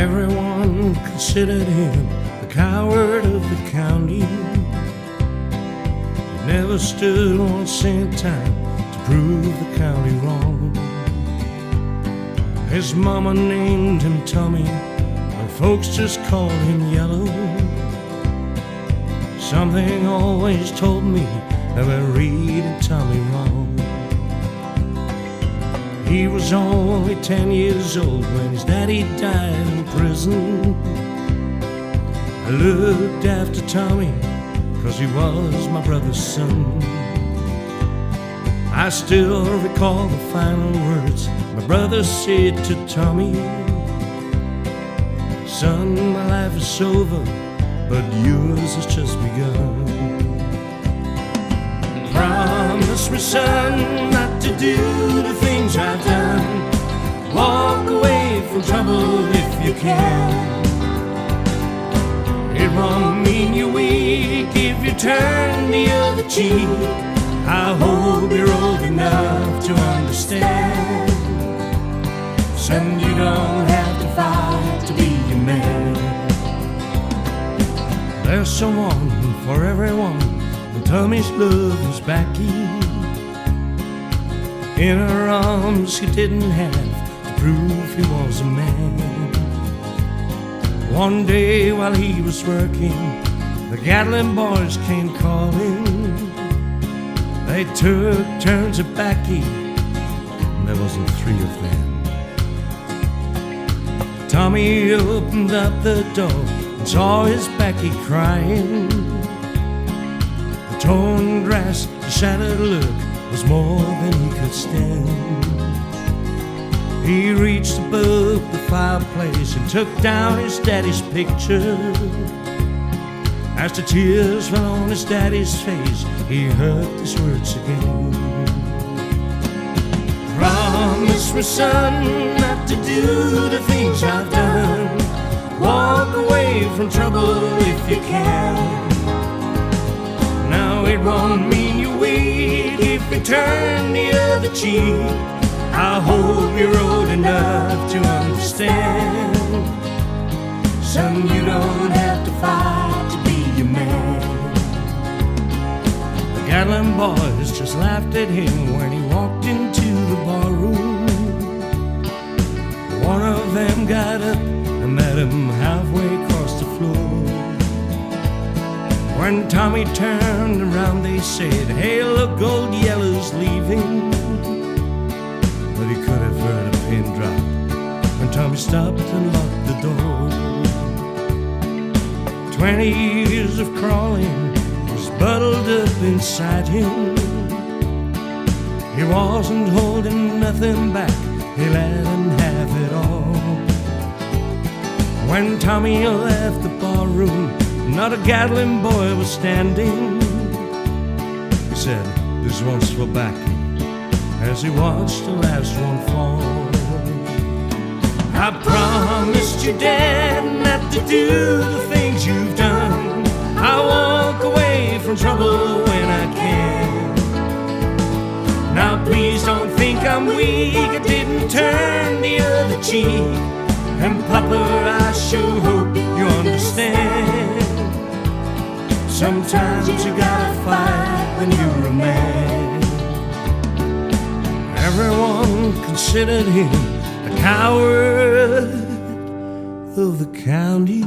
Everyone considered him the coward of the county. He never stood 1 cent time to prove the county wrong. His mama named him Tommy, but folks just called him Yellow. Something always told me that we're reading Tommy wrong. He was only 10 years old when his daddy died in prison. I looked after Tommy 'cause he was my brother's son. I still recall the final words my brother said to Tommy. Son, my life is over, but yours has just begun. Promise me, son, not to do the things I've done. Walk away from trouble if you can. It won't mean you're weak if you turn the other cheek. I hope you're old enough to understand. Son, you don't have to fight to be a man. There's someone for everyone, and Tommy's love was backy. In her arms he didn't have to prove he was a man. One day while he was working, the Gatlin boys came calling. They took turns at backy, and there wasn't 3 of them. Tommy opened up the door and saw his backy crying. The torn grass, the shattered look was more than he could stand. He reached above the fireplace and took down his daddy's picture. As the tears fell on his daddy's face, he heard these words again. Promise me, son, not to do the things I've done. Walk away from trouble if you can. Now it won't mean you're weak if you turn the other cheek. I hope you're old enough to understand. Son, you don't have to fight to be a man. The Gatlin boys just laughed at him when he walked into the barroom. One of them got up and met him halfway across the floor. When Tommy turned around, they said, "Hey, look, old Yellow's leaving." But he could have heard a pin drop when Tommy stopped and locked the door. 20 years of crawling was bottled up inside him. He wasn't holding nothing back, he let him have it all. When Tommy left the barroom, not a Gatlin boy was standing. He said, "This one's for backy," as he watched the last one fall. I promised you, Dad, not to do the things you've done. I walk away from trouble when I can. Now please don't think I'm weak, I didn't turn the other cheek. And Papa, I sure hope you understand. Sometimes you gotta fight when you're a man. Everyone considered him the coward of the county.